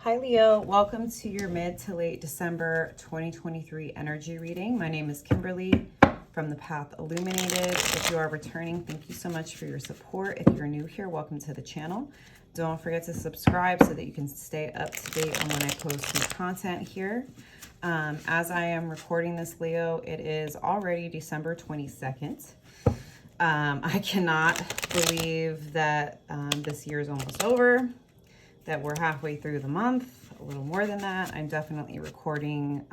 Hi Leo, welcome to your mid to late December 2023 energy reading. My name is Kimberly from the Path Illuminated. If you are returning, thank you so much for your support. If you're new here, welcome to the channel. Don't forget to subscribe so that you can stay up to date on when I post new content here. As I am recording this, Leo, it is already December 22nd. I cannot believe that this year is almost over, that we're halfway through the month, a little more than that. I'm definitely recording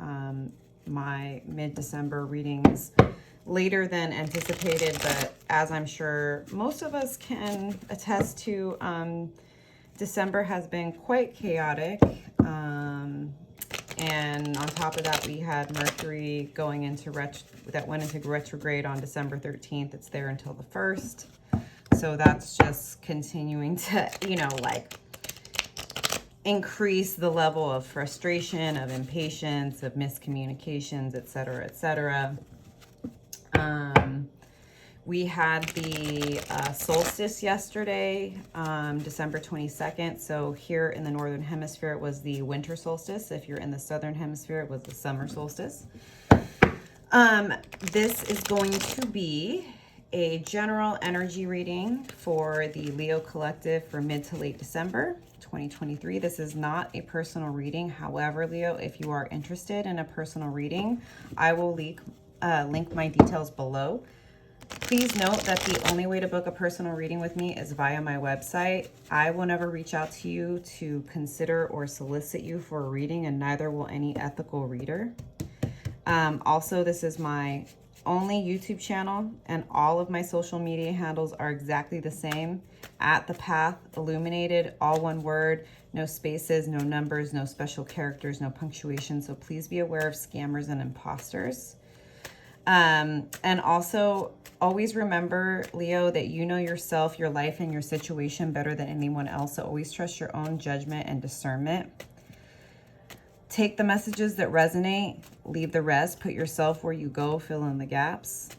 my mid-December readings later than anticipated, but as I'm sure most of us can attest to, December has been quite chaotic. And on top of that, we had Mercury going into that went into retrograde on December 13th. It's there until the 1st. So that's just continuing to, increase the level of frustration, of impatience, of miscommunications, etc., etc. We had the solstice yesterday, December 22nd. So here in the Northern Hemisphere, it was the winter solstice. If you're in the Southern Hemisphere, it was the summer solstice. This is going to be a general energy reading for the Leo Collective for mid to late December 2023. This is not a personal reading. However, Leo, if you are interested in a personal reading, I will link my details below. Please note that the only way to book a personal reading with me is via my website. I will never reach out to you to consider or solicit you for a reading, and neither will any ethical reader. Also, this is my only YouTube channel, and all of my social media handles are exactly the same. At the Path Illuminated, all one word, no spaces, no numbers, no special characters, no punctuation. So please be aware of scammers and imposters. And also, always remember, Leo, that you know yourself, your life, and your situation better than anyone else. So always trust your own judgment and discernment. Take the messages that resonate, leave the rest, put yourself where you go, fill in the gaps.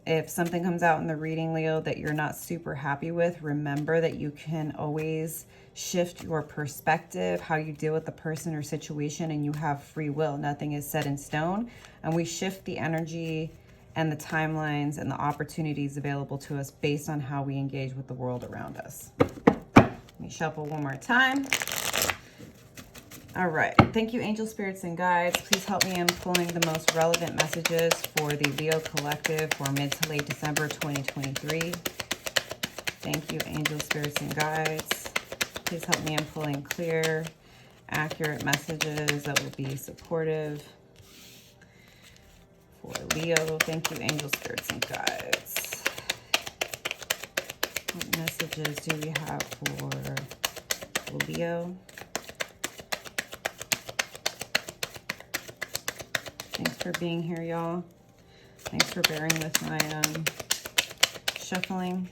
If something comes out in the reading, Leo, that you're not super happy with, remember that you can always shift your perspective, how you deal with the person or situation, and you have free will. Nothing is set in stone, and we shift the energy and the timelines and the opportunities available to us based on how we engage with the world around us. Let me shuffle one more time. All right. Thank you, angel spirits and guides. Please help me in pulling the most relevant messages for the Leo Collective for mid to late December 2023. Thank you, angel spirits and guides. Please help me in pulling clear, accurate messages that will be supportive for Leo. Thank you, angel spirits and guides. What messages do we have for Leo? Thanks for being here, y'all. Thanks for bearing with my shuffling.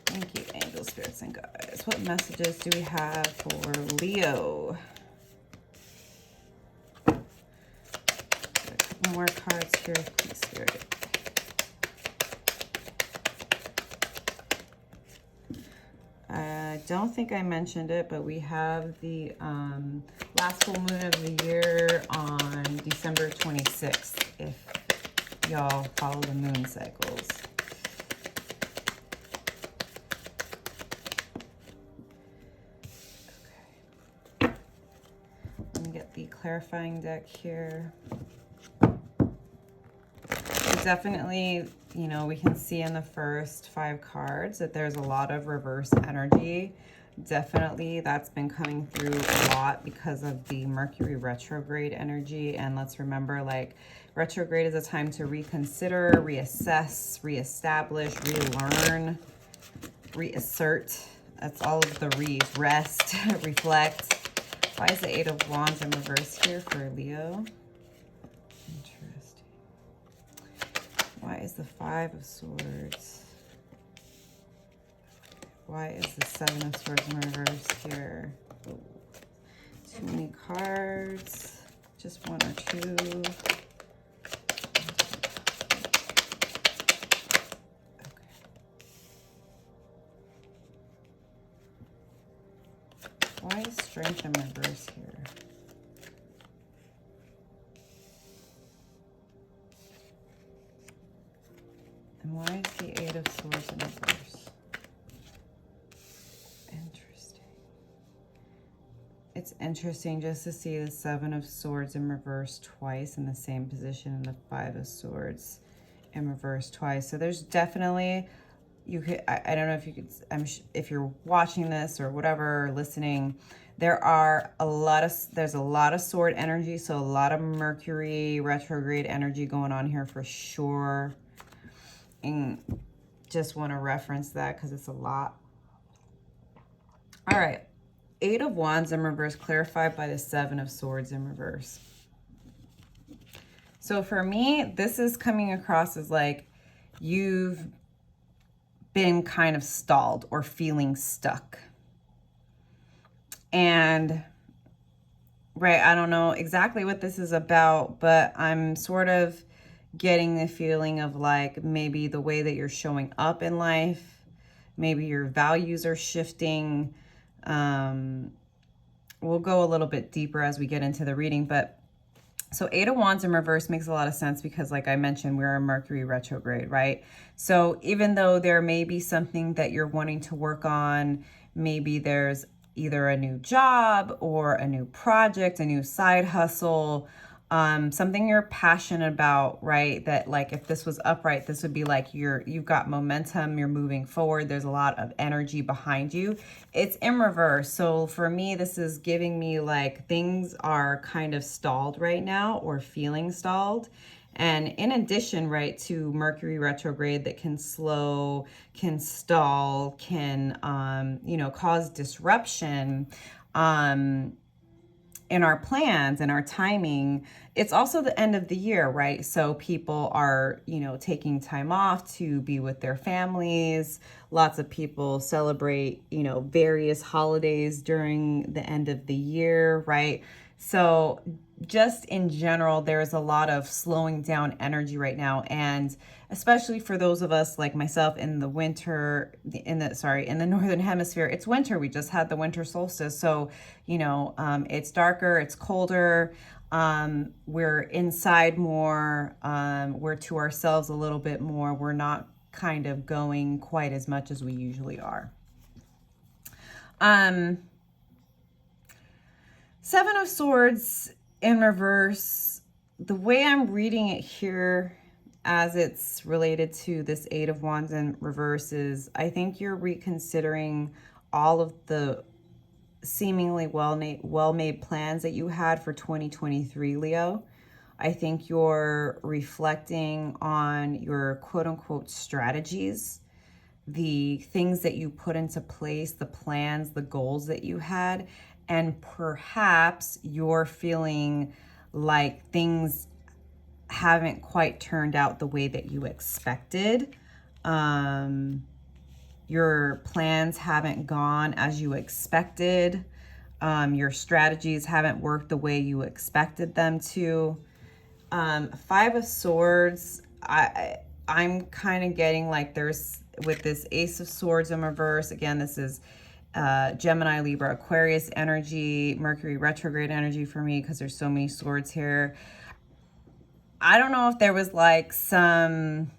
Thank you, angel spirits and guides. What messages do we have for Leo? A couple more cards here, please, Spirit. I don't think I mentioned it, but we have the last full moon of the year on December 26th, if y'all follow the moon cycles. Okay. Let me get the clarifying deck here. Definitely, we can see in the first 5 cards that there's a lot of reverse energy. Definitely that's been coming through a lot because of the Mercury retrograde energy. And let's remember, retrograde is a time to reconsider, reassess, reestablish, relearn, reassert. That's all of the re's. Rest, reflect. Why is the 8 of Wands in reverse here for Leo? Why is the 5 of Swords? Why is the 7 of Swords in reverse here? Ooh. Too many cards. Just one or two. Okay. Why is Strength in reverse here? And why is the Eight of Swords in reverse? Interesting. It's interesting just to see the Seven of Swords in reverse twice in the same position and the Five of Swords in reverse twice. So there's definitely, you could, I don't know if you could, if you're watching this or whatever, or listening, there's a lot of sword energy. So a lot of Mercury retrograde energy going on here for sure. And just want to reference that because it's a lot. All right. Eight of Wands in reverse, clarified by the Seven of Swords in reverse. So for me, this is coming across as like you've been kind of stalled or feeling stuck. And, right, I don't know exactly what this is about, but I'm sort of getting the feeling of like maybe the way that you're showing up in life, maybe your values are shifting. We'll go a little bit deeper as we get into the reading, but so Eight of Wands in reverse makes a lot of sense because like I mentioned, we're in Mercury retrograde, right? So even though there may be something that you're wanting to work on, maybe there's either a new job or a new project, a new side hustle, something you're passionate about, right? That like if this was upright, this would be like you've got momentum, you're moving forward, there's a lot of energy behind you. It's in reverse. So for me, this is giving me like things are kind of stalled right now or feeling stalled. And in addition, right, to Mercury retrograde that can slow, can stall, can, you know, cause disruption, in our plans and our timing, it's also the end of the year, right? So people are, you know, taking time off to be with their families. Lots of people celebrate, you know, various holidays during the end of the year, right? So just in general, there's a lot of slowing down energy right now. And especially for those of us like myself in the winter, in the Northern Hemisphere, it's winter. We just had the winter solstice. So, you know, it's darker, it's colder. We're inside more. We're to ourselves a little bit more. We're not kind of going quite as much as we usually are. Seven of Swords in reverse, the way I'm reading it here as it's related to this Eight of Wands in reverse is I think you're reconsidering all of the seemingly well-made plans that you had for 2023, Leo. I think you're reflecting on your quote-unquote strategies, the things that you put into place, the plans, the goals that you had, and perhaps you're feeling like things haven't quite turned out the way that you expected. Your plans haven't gone as you expected. Your strategies haven't worked the way you expected them to. Five of Swords, I'm kind of getting like there's, with this Ace of Swords in reverse, again, this is Gemini, Libra, Aquarius energy, Mercury retrograde energy for me because there's so many swords here. I don't know if there was like some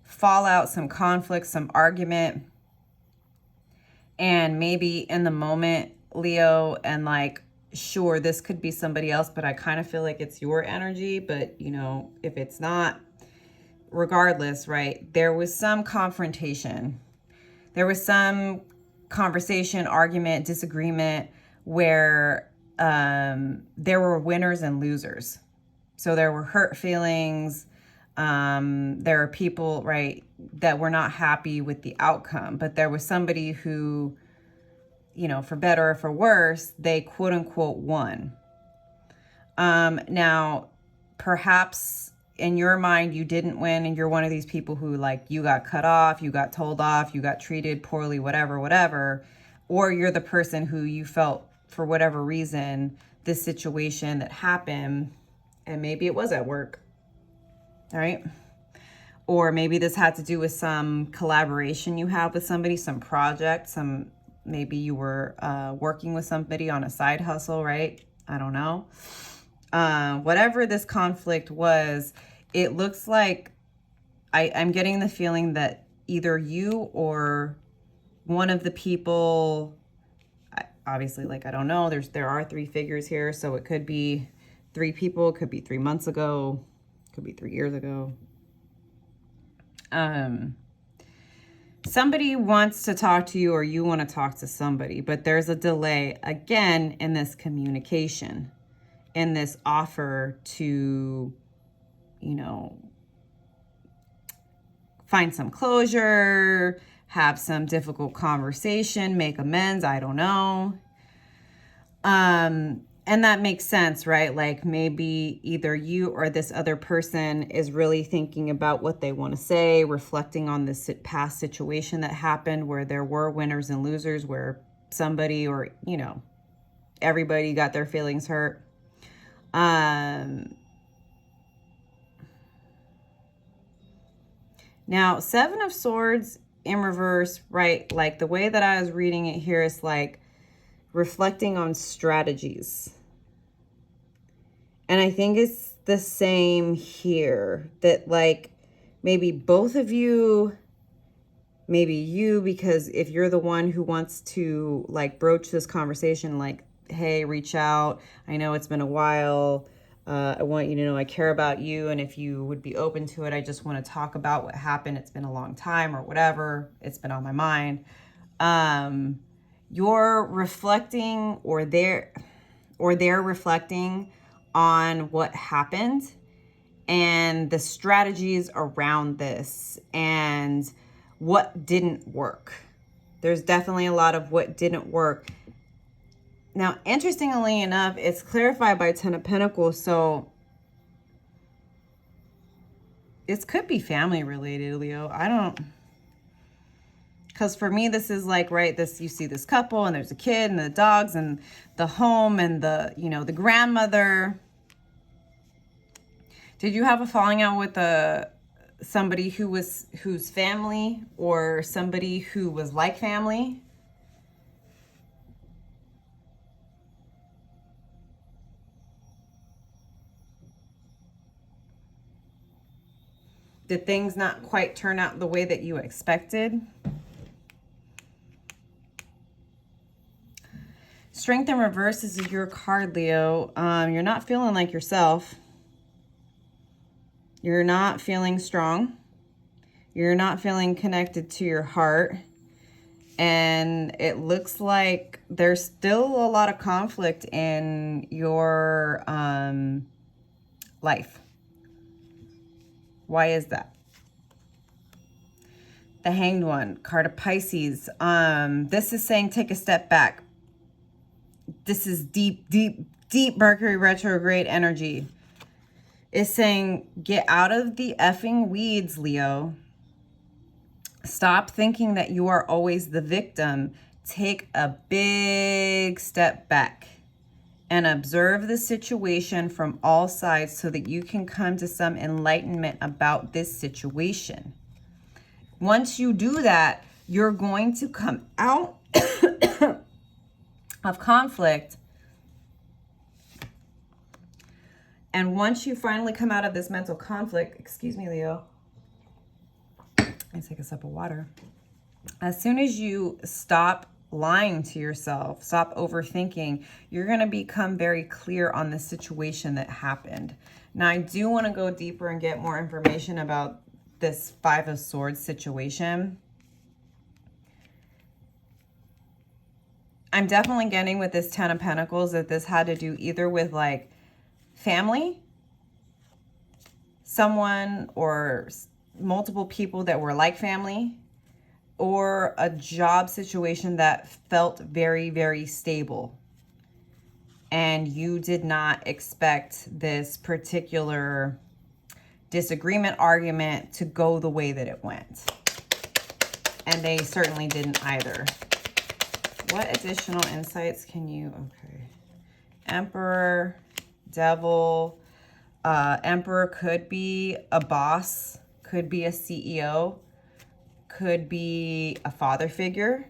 fallout, some conflict, some argument, and maybe in the moment, Leo, and like, sure, this could be somebody else, but I kind of feel like it's your energy. But, you know, if it's not, regardless, right, there was some confrontation. There was some conversation, argument, disagreement where there were winners and losers. So there were hurt feelings. There are people, right, that were not happy with the outcome, but there was somebody who, you know, for better or for worse, they quote unquote won. Now, perhaps in your mind, you didn't win and you're one of these people who like, you got cut off, you got told off, you got treated poorly, whatever, or you're the person who you felt for whatever reason, this situation that happened, and maybe it was at work, all right? Or maybe this had to do with some collaboration you have with somebody, some project, some Maybe you were working with somebody on a side hustle, right? I don't know. Whatever this conflict was, it looks like I'm getting the feeling that either you or one of the people, obviously, like, I don't know, there are 3 figures here, so it could be 3 people, it could be 3 months ago, it could be 3 years ago. Somebody wants to talk to you, or you want to talk to somebody, but there's a delay again in this communication, in this offer to, you know, find some closure, have some difficult conversation, make amends, I don't know. And that makes sense, right? Like, maybe either you or this other person is really thinking about what they want to say, reflecting on this past situation that happened where there were winners and losers, where somebody, or, you know, everybody got their feelings hurt. Now, 7 of Swords in reverse, right? Like, the way that I was reading it here is like reflecting on strategies. And I think it's the same here, that like maybe both of you, maybe you, because if you're the one who wants to like broach this conversation, like, hey, reach out. I know it's been a while. I want you to know I care about you. And if you would be open to it, I just want to talk about what happened. It's been a long time, or whatever. It's been on my mind. You're reflecting, or they're reflecting on what happened and the strategies around this and what didn't work. There's definitely a lot of what didn't work. Now, interestingly enough, it's clarified by 10 of Pentacles, so this could be family related, Leo. Because for me, this is like, right, this, you see this couple and there's a kid and the dogs and the home and the, you know, the grandmother. Did you have a falling out with somebody who's family, or somebody who was like family? Did things not quite turn out the way that you expected? Strength in reverse is your card, Leo. You're not feeling like yourself. You're not feeling strong. You're not feeling connected to your heart. And it looks like there's still a lot of conflict in your life. Why is that? The Hanged One, card of Pisces. This is saying take a step back. This is deep, deep, deep Mercury retrograde energy. It's saying get out of the effing weeds, Leo. Stop thinking that you are always the victim. Take a big step back and observe the situation from all sides so that you can come to some enlightenment about this situation. Once you do that, you're going to come out of conflict. And once you finally come out of this mental conflict, excuse me, Leo, I take a sip of water. As soon as you stop lying to yourself, stop overthinking, you're going to become very clear on the situation that happened. Now, I do want to go deeper and get more information about this 5 of Swords situation. I'm definitely getting with this 10 of Pentacles that this had to do either with like family, someone or multiple people that were like family, or a job situation that felt very, very stable. And you did not expect this particular disagreement, argument to go the way that it went. And they certainly didn't either. What additional insights can you, okay. Emperor, Devil, Emperor could be a boss, could be a CEO, could be a father figure.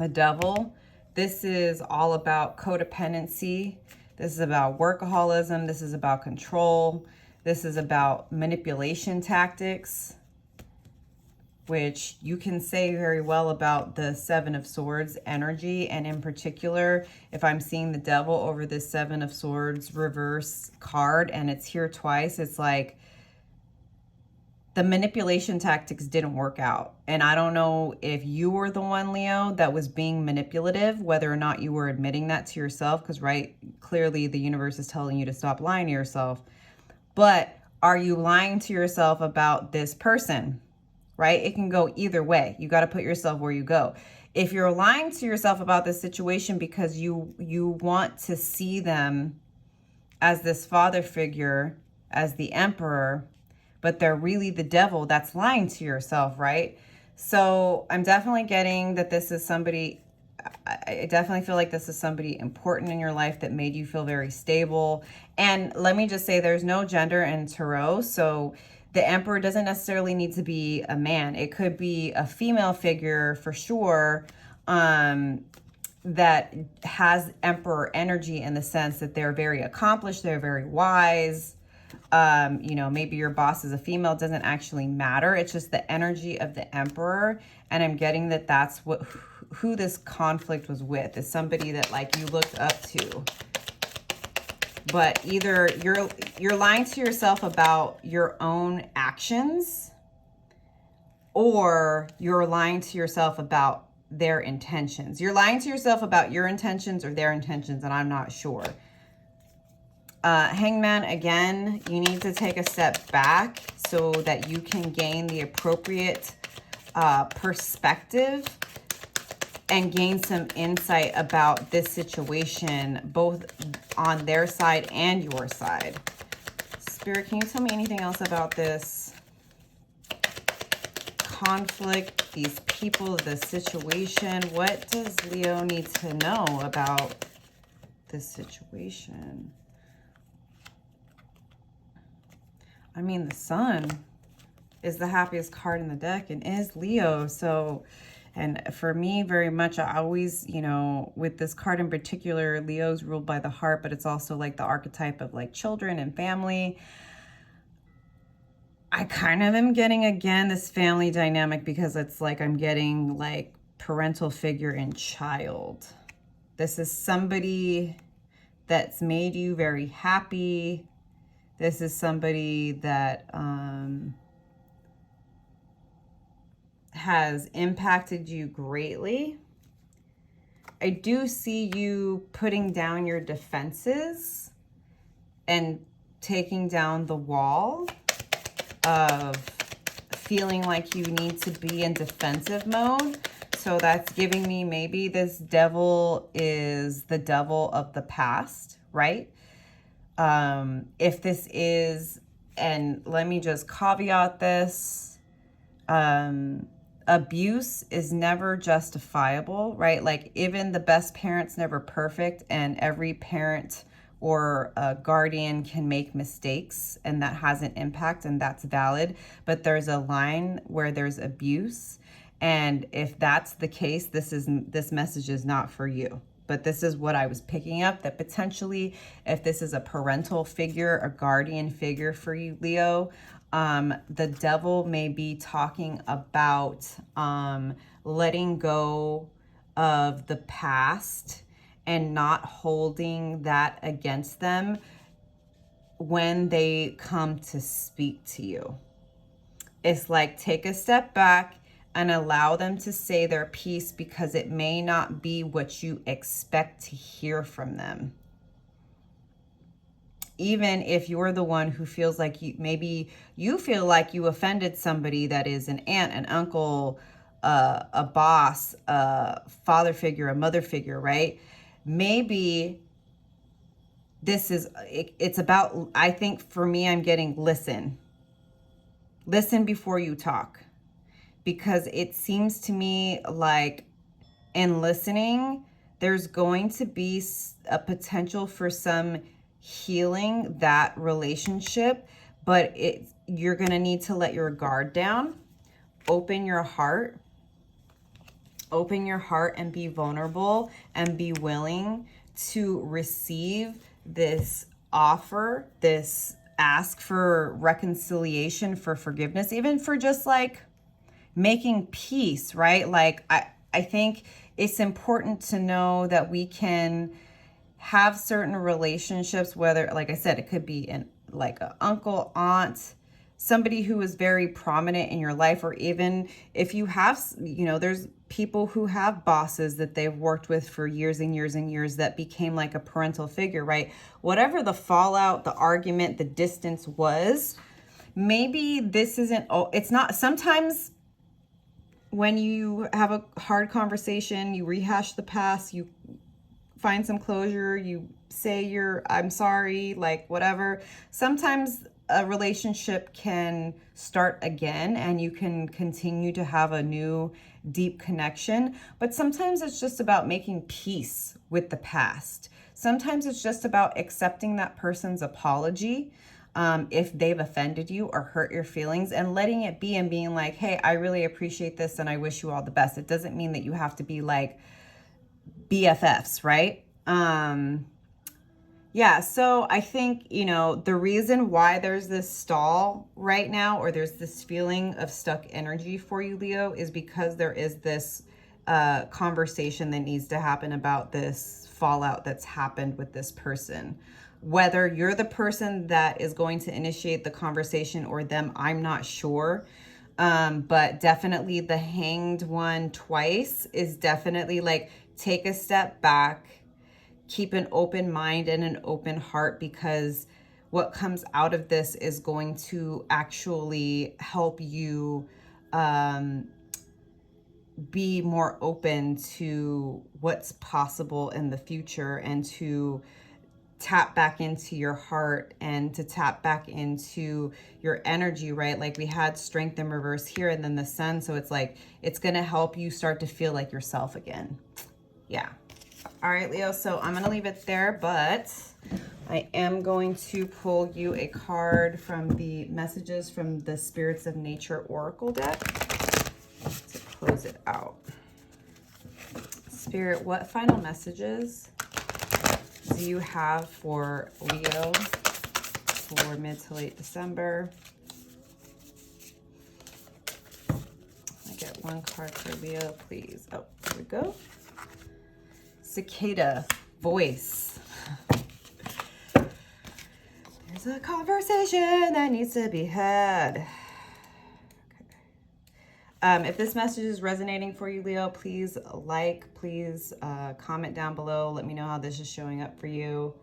The Devil, this is all about codependency. This is about workaholism. This is about control. This is about manipulation tactics, which you can say very well about the Seven of Swords energy. And in particular, if I'm seeing the Devil over this Seven of Swords reverse card and it's here twice, it's like the manipulation tactics didn't work out. And I don't know if you were the one, Leo, that was being manipulative, whether or not you were admitting that to yourself, because clearly the universe is telling you to stop lying to yourself. But are you lying to yourself about this person? Right? It can go either way. You got to put yourself where you go. If you're lying to yourself about this situation because you want to see them as this father figure, as the emperor, but they're really the devil, that's lying to yourself, right? So I'm definitely getting that this is somebody, I definitely feel like this is somebody important in your life that made you feel very stable. And let me just say, there's no gender in tarot. So the emperor doesn't necessarily need to be a man. It could be a female figure for sure, that has emperor energy in the sense that they're very accomplished, they're very wise. You know, maybe your boss is a female, doesn't actually matter. It's just the energy of the emperor. And I'm getting that that's who this conflict was with, is somebody that like you looked up to. But either you're lying to yourself about your own actions, or you're lying to yourself about their intentions. You're lying to yourself about your intentions or their intentions, and I'm not sure. Hangman, again, you need to take a step back so that you can gain the appropriate perspective and gain some insight about this situation, both on their side and your side. Spirit, can you tell me anything else about this conflict, these people, the situation? What does Leo need to know about this situation? I mean, the Sun is the happiest card in the deck and is Leo. So, and for me, very much, I always, you know, with this card in particular, Leo's ruled by the heart, but it's also like the archetype of like children and family. I kind of am getting, again, this family dynamic because it's like I'm getting like parental figure and child. This is somebody that's made you very happy. This is somebody that has impacted you greatly. I do see you putting down your defenses and taking down the wall of feeling like you need to be in defensive mode. So that's giving me maybe this devil is the devil of the past, right? If this is, and let me just caveat this, abuse is never justifiable, right? Like even the best parent's never perfect, and every parent or a guardian can make mistakes, and that has an impact, and that's valid. But there's a line where there's abuse, and if that's the case, this message is not for you. But this is what I was picking up, that potentially if this is a parental figure, a guardian figure for you, Leo, the devil may be talking about letting go of the past and not holding that against them when they come to speak to you. It's like, take a step back and allow them to say their piece, because it may not be what you expect to hear from them. Even if you're the one who feels like maybe you feel like you offended somebody that is an aunt, an uncle, a boss, a father figure, a mother figure, right? Maybe it's about, I think for me, I'm getting listen. Listen before you talk. Because it seems to me like in listening, there's going to be a potential for some healing that relationship, but you're going to need to let your guard down, open your heart, open your heart and be vulnerable and be willing to receive this offer, this ask for reconciliation, for forgiveness, even for just like making peace, right? Like I think it's important to know that we can have certain relationships, whether, like I said, it could be like an uncle, aunt, somebody who is very prominent in your life, or even if you have, there's people who have bosses that they've worked with for years and years and years that became like a parental figure, right? Whatever the fallout, the argument, the distance was, maybe this isn't, it's not, sometimes when you have a hard conversation, you rehash the past, you find some closure, you say I'm sorry, like whatever. Sometimes a relationship can start again and you can continue to have a new deep connection. But sometimes it's just about making peace with the past. Sometimes it's just about accepting that person's apology, if they've offended you or hurt your feelings, and letting it be and being like, hey, I really appreciate this and I wish you all the best. It doesn't mean that you have to be like BFFs, right? Yeah, so I think, the reason why there's this stall right now, or there's this feeling of stuck energy for you, Leo, is because there is this conversation that needs to happen about this fallout that's happened with this person. Whether you're the person that is going to initiate the conversation or them, I'm not sure. But definitely the hanged one twice is definitely like, take a step back, keep an open mind and an open heart, because what comes out of this is going to actually help you be more open to what's possible in the future, and to tap back into your heart and to tap back into your energy, right? Like we had strength in reverse here and then the sun. So it's like, it's going to help you start to feel like yourself again. Yeah. All right, Leo. So I'm going to leave it there, but I am going to pull you a card from the Messages from the Spirits of Nature Oracle deck to close it out. Spirit, what final messages do you have for Leo for mid to late December? I get one card for Leo, please. Oh, here we go. Cicada voice. There's a conversation that needs to be had. If this message is resonating for you, Leo, please please comment down below. Let me know how this is showing up for you.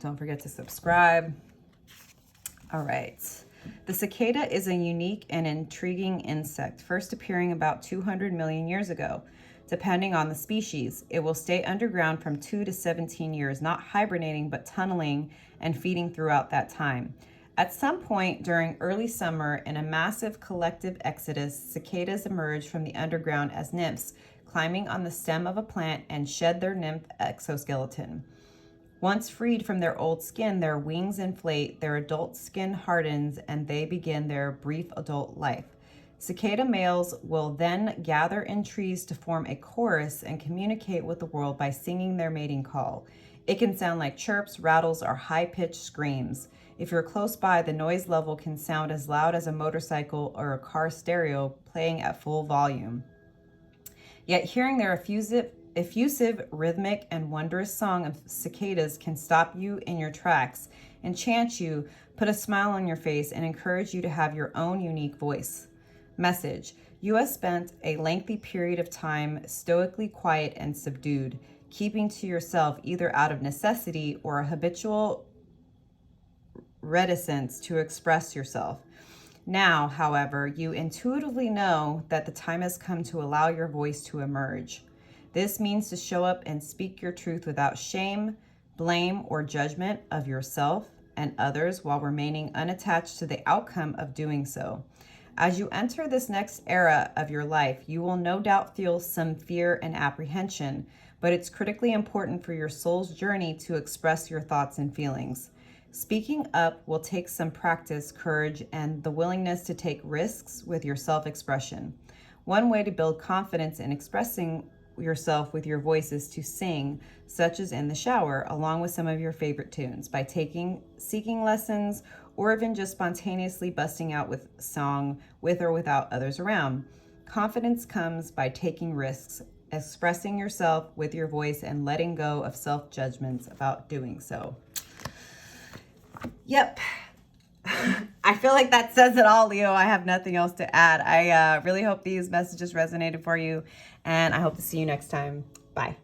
Don't forget to subscribe. All right. The cicada is a unique and intriguing insect, first appearing about 200 million years ago. Depending on the species, it will stay underground from 2 to 17 years, not hibernating, but tunneling and feeding throughout that time. At some point during early summer, in a massive collective exodus, cicadas emerge from the underground as nymphs, climbing on the stem of a plant and shed their nymph exoskeleton. Once freed from their old skin, their wings inflate, their adult skin hardens, and they begin their brief adult life. Cicada males will then gather in trees to form a chorus and communicate with the world by singing their mating call. It can sound like chirps, rattles, or high-pitched screams. If you're close by, the noise level can sound as loud as a motorcycle or a car stereo playing at full volume. Yet hearing their effusive, rhythmic, and wondrous song of cicadas can stop you in your tracks, enchant you, put a smile on your face, and encourage you to have your own unique voice. Message: you have spent a lengthy period of time stoically quiet and subdued, keeping to yourself either out of necessity or a habitual reticence to express yourself. Now, however, you intuitively know that the time has come to allow your voice to emerge. This means to show up and speak your truth without shame, blame, or judgment of yourself and others, while remaining unattached to the outcome of doing so. As you enter this next era of your life, you will no doubt feel some fear and apprehension, but it's critically important for your soul's journey to express your thoughts and feelings. Speaking up will take some practice, courage, and the willingness to take risks with your self-expression. One way to build confidence in expressing yourself with your voice is to sing, such as in the shower, along with some of your favorite tunes, by seeking lessons, or even just spontaneously busting out with song with or without others around. Confidence comes by taking risks, expressing yourself with your voice, and letting go of self-judgments about doing so. Yep. I feel like that says it all, Leo. I have nothing else to add. I really hope these messages resonated for you, and I hope to see you next time. Bye.